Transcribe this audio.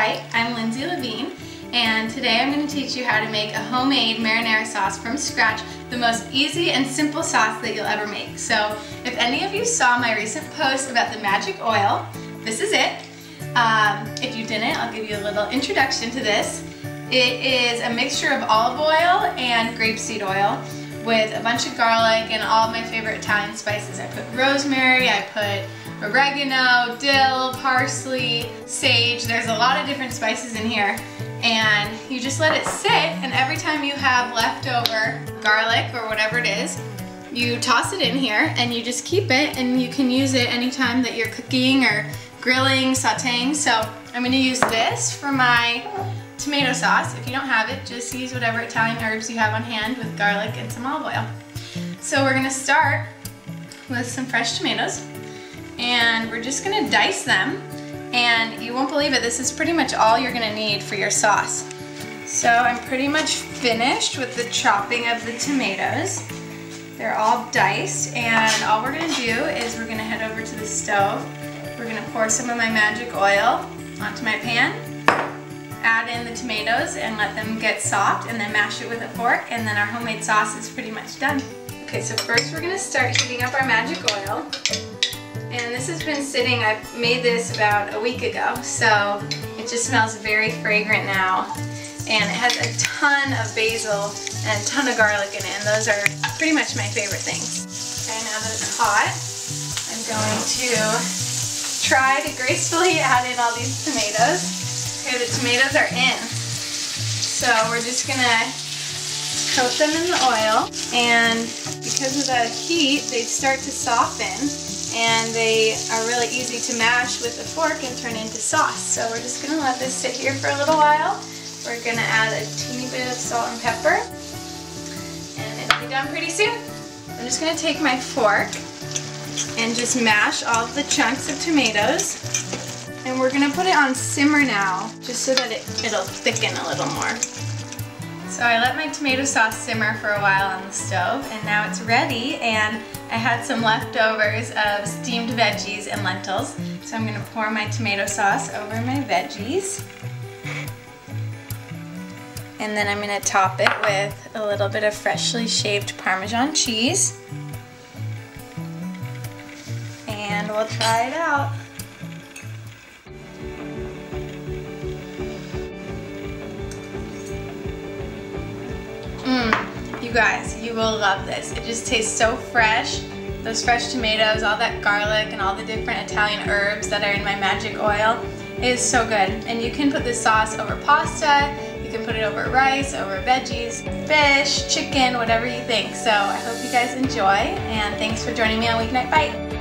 Bite. I'm Lindsay Levine, and today I'm going to teach you how to make a homemade marinara sauce from scratch, the most easy and simple sauce that you'll ever make. So if any of you saw my recent post about the magic oil, this is it. If you didn't, I'll give you a little introduction to this. It is a mixture of olive oil and grapeseed oil with a bunch of garlic and all of my favorite Italian spices. I put rosemary, I put oregano, dill, parsley, sage. There's a lot of different spices in here. And you just let it sit, and every time you have leftover garlic or whatever it is, you toss it in here and you just keep it, and you can use it anytime that you're cooking or grilling, sauteing. So I'm gonna use this for my tomato sauce. If you don't have it, just use whatever Italian herbs you have on hand with garlic and some olive oil. So we're gonna start with some fresh tomatoes, and we're just gonna dice them. And you won't believe it, this is pretty much all you're gonna need for your sauce. So I'm pretty much finished with the chopping of the tomatoes. They're all diced, and all we're gonna do is we're gonna head over to the stove. We're gonna pour some of my magic oil onto my pan, add in the tomatoes and let them get soft, and then mash it with a fork, and then our homemade sauce is pretty much done. Okay, so first we're gonna start heating up our magic oil. And this has been sitting, I made this about a week ago, so it just smells very fragrant now. And it has a ton of basil and a ton of garlic in it, and those are pretty much my favorite things. Okay, now that it's hot, I'm going to try to gracefully add in all these tomatoes. Okay, the tomatoes are in. So we're just gonna coat them in the oil, and because of the heat, they start to soften. And they are really easy to mash with a fork and turn into sauce. So we're just gonna let this sit here for a little while. We're gonna add a teeny bit of salt and pepper, and it'll be done pretty soon. I'm just gonna take my fork and just mash all of the chunks of tomatoes. And we're gonna put it on simmer now, just so that it'll thicken a little more. So I let my tomato sauce simmer for a while on the stove, and now it's ready, and I had some leftovers of steamed veggies and lentils. So I'm gonna pour my tomato sauce over my veggies. And then I'm gonna top it with a little bit of freshly shaved Parmesan cheese. And we'll try it out. You guys, you will love this. It just tastes so fresh. Those fresh tomatoes, all that garlic, and all the different Italian herbs that are in my magic oil. It is so good. And you can put this sauce over pasta, you can put it over rice, over veggies, fish, chicken, whatever you think. So I hope you guys enjoy, and thanks for joining me on Weeknight Bite.